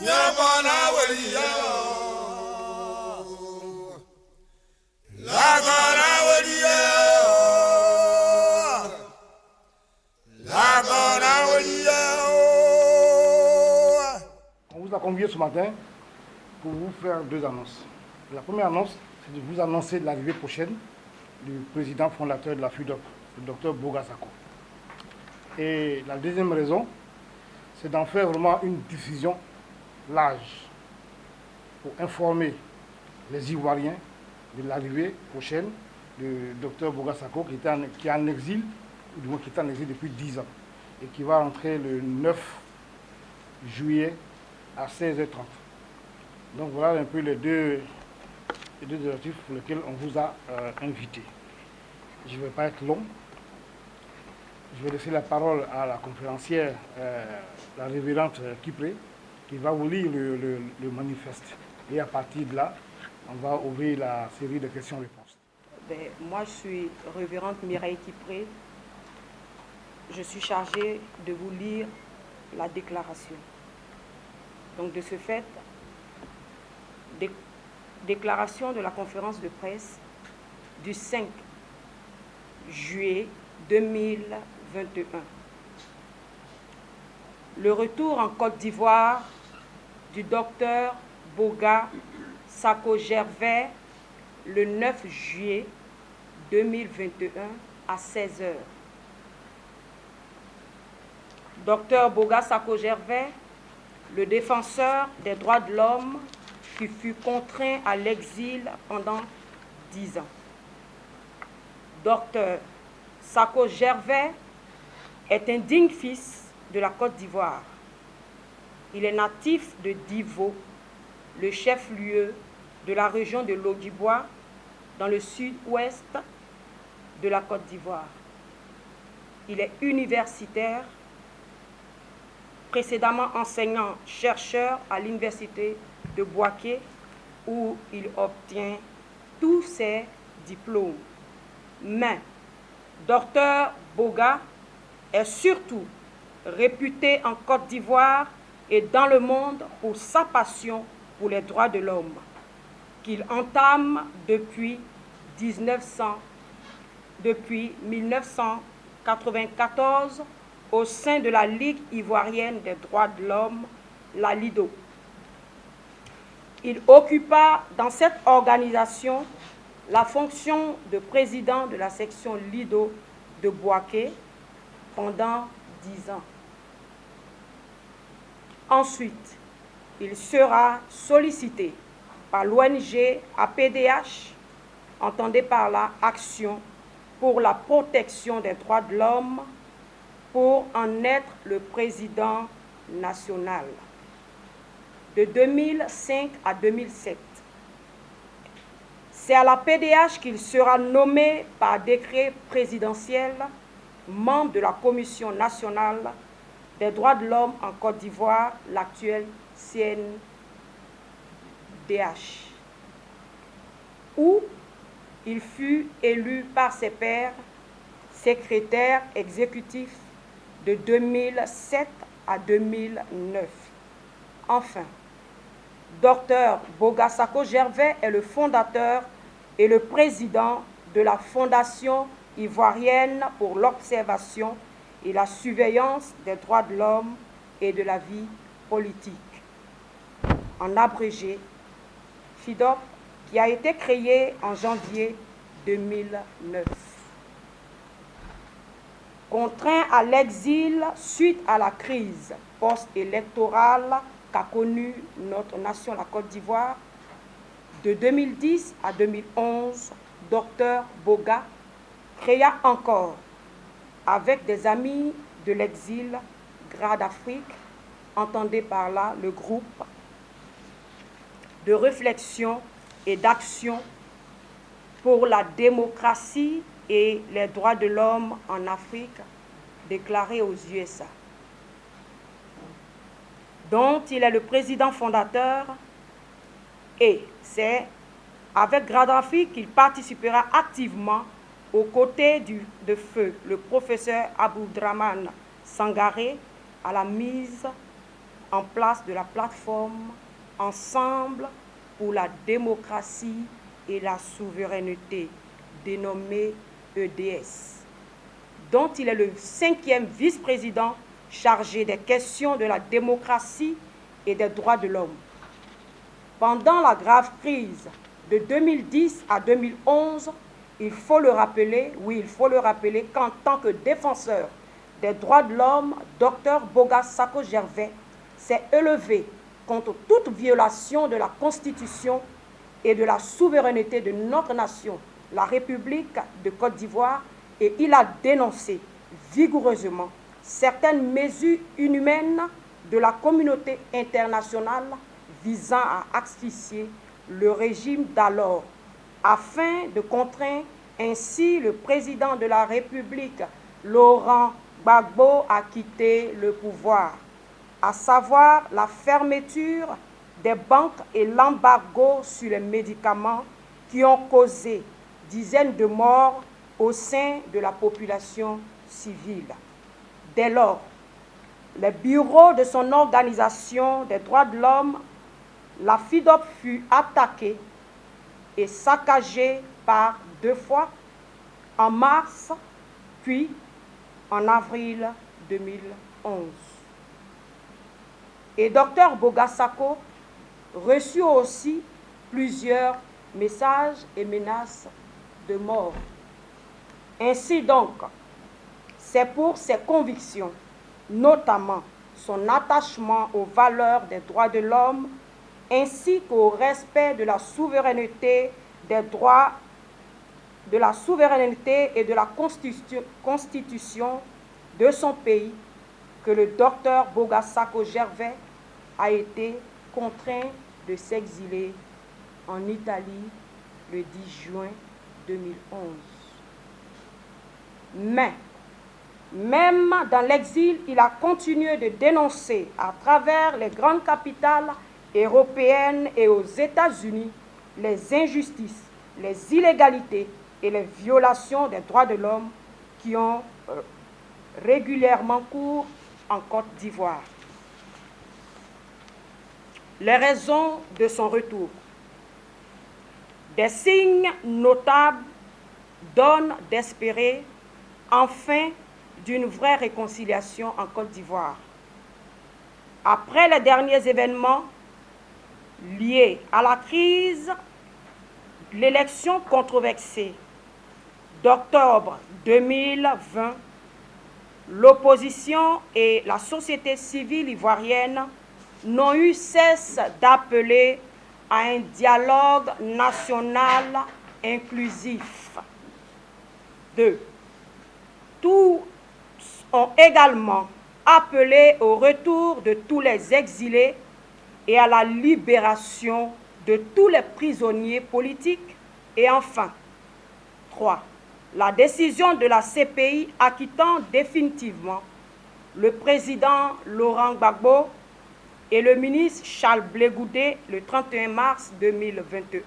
On vous a convié ce matin pour vous faire deux annonces. La première annonce, c'est de vous annoncer l'arrivée prochaine du président fondateur de la FUDOP, le docteur Boga Sako. Et la deuxième raison, c'est d'en faire vraiment une diffusion large pour informer les Ivoiriens de l'arrivée prochaine du docteur Boga Sako qui est en exil, ou du moins qui est en exil depuis 10 ans, et qui va entrer le 9 juillet à 16h30. Donc voilà un peu les deux objectifs pour lesquels on vous a invité. Je ne vais pas être long. Je vais laisser la parole à la conférencière, la révérende Kipré, qui va vous lire le manifeste. Et à partir de là, on va ouvrir la série de questions-réponses. Moi, je suis révérende Mireille Kipré. Je suis chargée de vous lire la déclaration. Donc, de ce fait, déclaration de la conférence de presse du 5 juillet 2021. Le retour en Côte d'Ivoire du docteur Boga Sako Gervais le 9 juillet 2021 à 16h. Docteur Boga Sako Gervais, le défenseur des droits de l'homme qui fut contraint à l'exil pendant 10 ans. Docteur Sako Gervais est un digne fils de la Côte d'Ivoire. Il est natif de Divo, le chef-lieu de la région de l'Odibois, dans le sud-ouest de la Côte d'Ivoire. Il est universitaire, précédemment enseignant-chercheur à l'université de Bouaké, où il obtient tous ses diplômes. Mais Dr Boga est surtout réputé en Côte d'Ivoire et dans le monde pour sa passion pour les droits de l'homme, qu'il entame depuis 1994 au sein de la Ligue ivoirienne des droits de l'homme, la LIDO. Il occupa dans cette organisation la fonction de président de la section LIDO de Bouaké pendant 10 ans. Ensuite, il sera sollicité par l'ONG APDH, entendez par là Action pour la protection des droits de l'homme, pour en être le président national. De 2005 à 2007. C'est à la PDH qu'il sera nommé par décret présidentiel membre de la Commission nationale des droits de l'homme en Côte d'Ivoire, l'actuelle CNDH, où il fut élu par ses pairs secrétaire exécutif de 2007 à 2009. Enfin, Dr Boga Sako Gervais est le fondateur et le président de la Fondation ivoirienne pour l'observation et la surveillance des droits de l'homme et de la vie politique. En abrégé, FIDOP, qui a été créé en janvier 2009. Contraint à l'exil suite à la crise post-électorale qu'a connue notre nation, la Côte d'Ivoire, de 2010 à 2011, Dr Boga créa encore, avec des amis de l'exil, Grade Afrique, entendez par là le groupe de réflexion et d'action pour la démocratie et les droits de l'homme en Afrique, déclaré aux USA, dont il est le président fondateur, et c'est avec Grade Afrique qu'il participera activement aux côtés de feu le professeur Aboudraman Sangaré à la mise en place de la plateforme Ensemble pour la démocratie et la souveraineté, dénommée EDS, dont il est le 5e vice-président chargé des questions de la démocratie et des droits de l'homme. Pendant la grave crise de 2010 à 2011, il faut le rappeler qu'en tant que défenseur des droits de l'homme, Dr Boga Sako Gervais s'est élevé contre toute violation de la Constitution et de la souveraineté de notre nation, la République de Côte d'Ivoire, et il a dénoncé vigoureusement certaines mesures inhumaines de la communauté internationale visant à asphyxier le régime d'alors, afin de contraindre ainsi le président de la République, Laurent Gbagbo, à quitter le pouvoir, à savoir la fermeture des banques et l'embargo sur les médicaments qui ont causé dizaines de morts au sein de la population civile. Dès lors, les bureaux de son organisation des droits de l'homme, la FIDOP, fut attaquée et saccagée par 2 fois, en mars puis en avril 2011. Et Dr Boga Sako reçut aussi plusieurs messages et menaces de mort. Ainsi donc, c'est pour ses convictions, notamment son attachement aux valeurs des droits de l'homme, ainsi qu'au respect de la souveraineté des droits, de la souveraineté et de la constitution de son pays, que le docteur Boga Sako Gervais a été contraint de s'exiler en Italie le 10 juin 2011. Mais, même dans l'exil, il a continué de dénoncer à travers les grandes capitales européennes et aux États-Unis les injustices, les illégalités et les violations des droits de l'homme qui ont régulièrement cours en Côte d'Ivoire. Les raisons de son retour. Des signes notables donnent d'espérer enfin d'une vraie réconciliation en Côte d'Ivoire. Après les derniers événements liés à la crise, l'élection controversée d'octobre 2020, l'opposition et la société civile ivoirienne n'ont eu cesse d'appeler à un dialogue national inclusif. 2. Tous ont également appelé au retour de tous les exilés et à la libération de tous les prisonniers politiques. Et enfin, 3. La décision de la CPI acquittant définitivement le président Laurent Gbagbo et le ministre Charles Blé Goudé le 31 mars 2021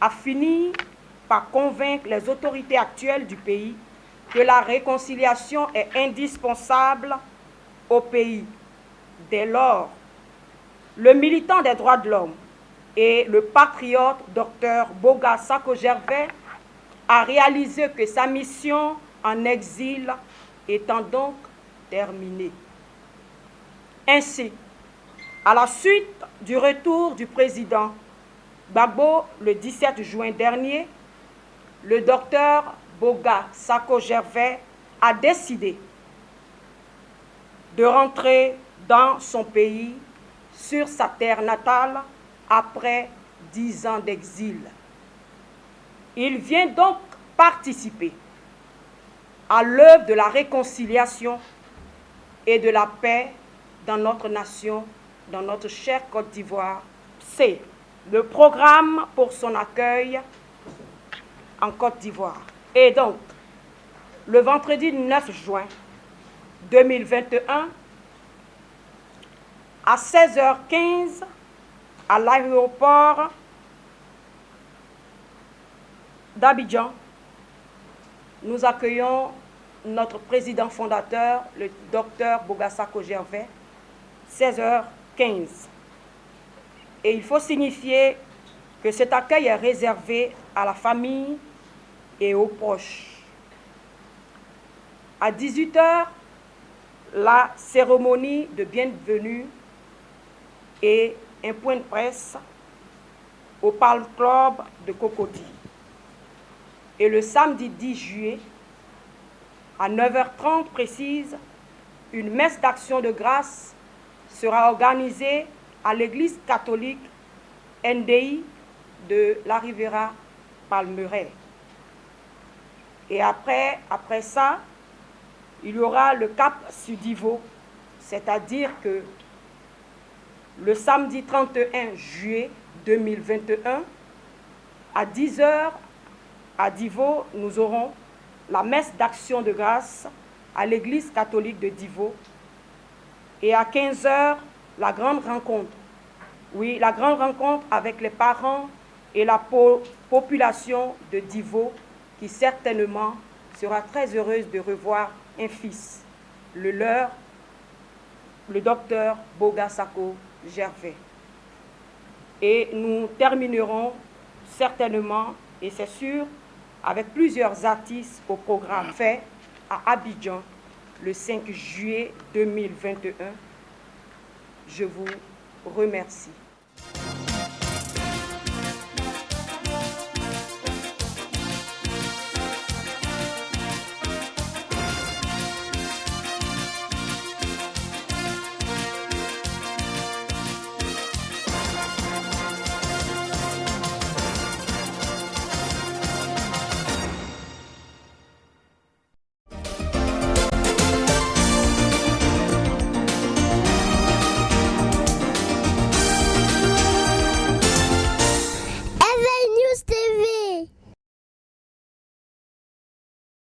a fini par convaincre les autorités actuelles du pays que la réconciliation est indispensable au pays. Dès lors, le militant des droits de l'homme et le patriote Dr Boga Sako Gervais a réalisé que sa mission en exil étant donc terminée. Ainsi, à la suite du retour du président Gbagbo le 17 juin dernier, le docteur Boga Sako Gervais a décidé de rentrer dans son pays, sur sa terre natale, après 10 ans d'exil. Il vient donc participer à l'œuvre de la réconciliation et de la paix dans notre nation, dans notre chère Côte d'Ivoire. C'est le programme pour son accueil en Côte d'Ivoire. Et donc, le vendredi 9 juin 2021, à 16h15, à l'aéroport d'Abidjan, nous accueillons notre président fondateur, le docteur Boga Sako Gervais, 16h15. Et il faut signifier que cet accueil est réservé à la famille et aux proches. À 18h, la cérémonie de bienvenue et un point de presse au Palm Club de Cocody. Et le samedi 10 juillet, à 9h30 précise, une messe d'action de grâce sera organisée à l'église catholique NDI de la Riviera Palmeraie. Et après ça, il y aura le Cap Sudivo, c'est-à-dire que le samedi 31 juillet 2021, à 10h, à Divo, nous aurons la messe d'action de grâce à l'église catholique de Divo. Et à 15h, la grande rencontre. Oui, la grande rencontre avec les parents et la population de Divo, qui certainement sera très heureuse de revoir un fils, le leur, le docteur Bogasako Gervais. Et nous terminerons certainement, et c'est sûr, avec plusieurs artistes au programme fait à Abidjan le 5 juillet 2021. Je vous remercie.